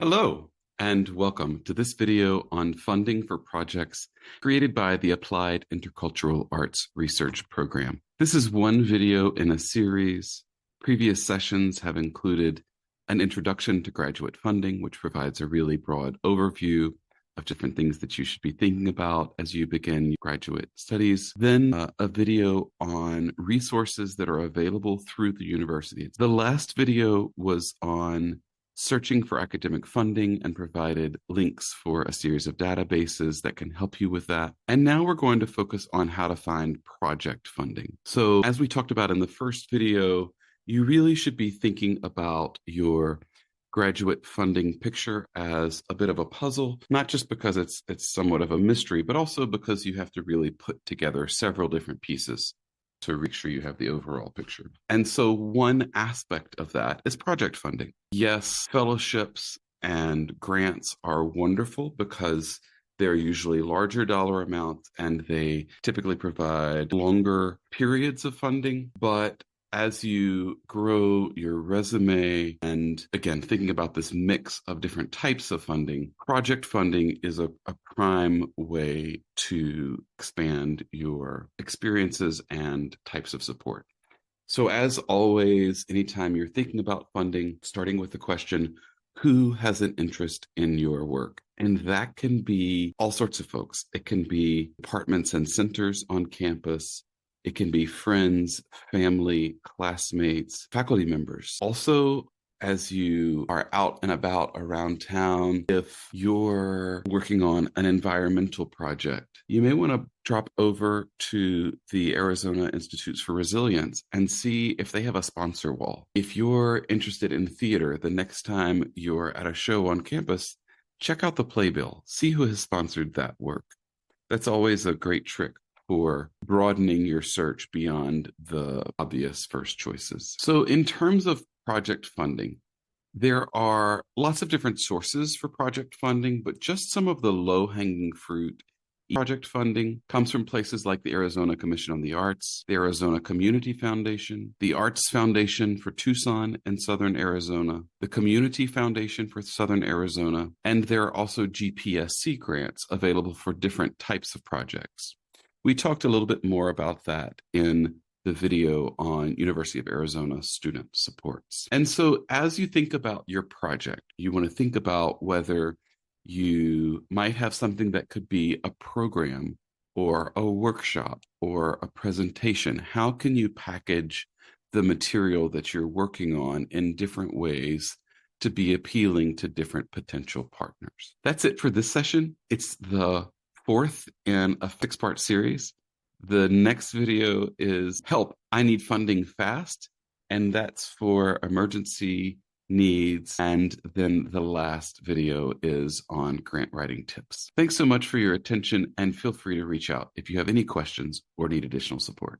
Hello, and welcome to this video on funding for projects created by the Applied Intercultural Arts Research program. This is one video in a series. Previous sessions have included an introduction to graduate funding, which provides a really broad overview of different things that you should be thinking about as you begin graduate studies. Then a video on resources that are available through the university. The last video was on searching for academic funding and provided links for a series of databases that can help you with that. And now we're going to focus on how to find project funding. So as we talked about in the first video, you really should be thinking about your graduate funding picture as a bit of a puzzle, not just because it's somewhat of a mystery, but also because you have to really put together several different pieces to make sure you have the overall picture. And so one aspect of that is project funding. Yes, fellowships and grants are wonderful because they're usually larger dollar amounts and they typically provide longer periods of funding. But as you grow your resume and again, thinking about this mix of different types of funding, project funding is a prime way to expand your experiences and types of support. So as always, anytime you're thinking about funding, starting with the question, who has an interest in your work? And that can be all sorts of folks. It can be departments and centers on campus. It can be friends, family, classmates, faculty members. Also, as you are out and about around town, if you're working on an environmental project, you may want to drop over to the Arizona Institutes for Resilience and see if they have a sponsor wall. If you're interested in theater, the next time you're at a show on campus, check out the playbill, see who has sponsored that work. That's always a great trick for broadening your search beyond the obvious first choices. So in terms of project funding, there are lots of different sources for project funding, but just some of the low-hanging fruit project funding comes from places like the Arizona Commission on the Arts, the Arizona Community Foundation, the Arts Foundation for Tucson and Southern Arizona, the Community Foundation for Southern Arizona, and there are also GPSC grants available for different types of projects. We talked a little bit more about that in the video on University of Arizona student supports. And so as you think about your project, you want to think about whether you might have something that could be a program or a workshop or a presentation. How can you package the material that you're working on in different ways to be appealing to different potential partners? That's it for this session. It's the fourth in a 6-part series. The next video is Help, I Need Funding Fast, and that's for emergency needs. And then the last video is on grant writing tips. Thanks so much for your attention, and feel free to reach out if you have any questions or need additional support.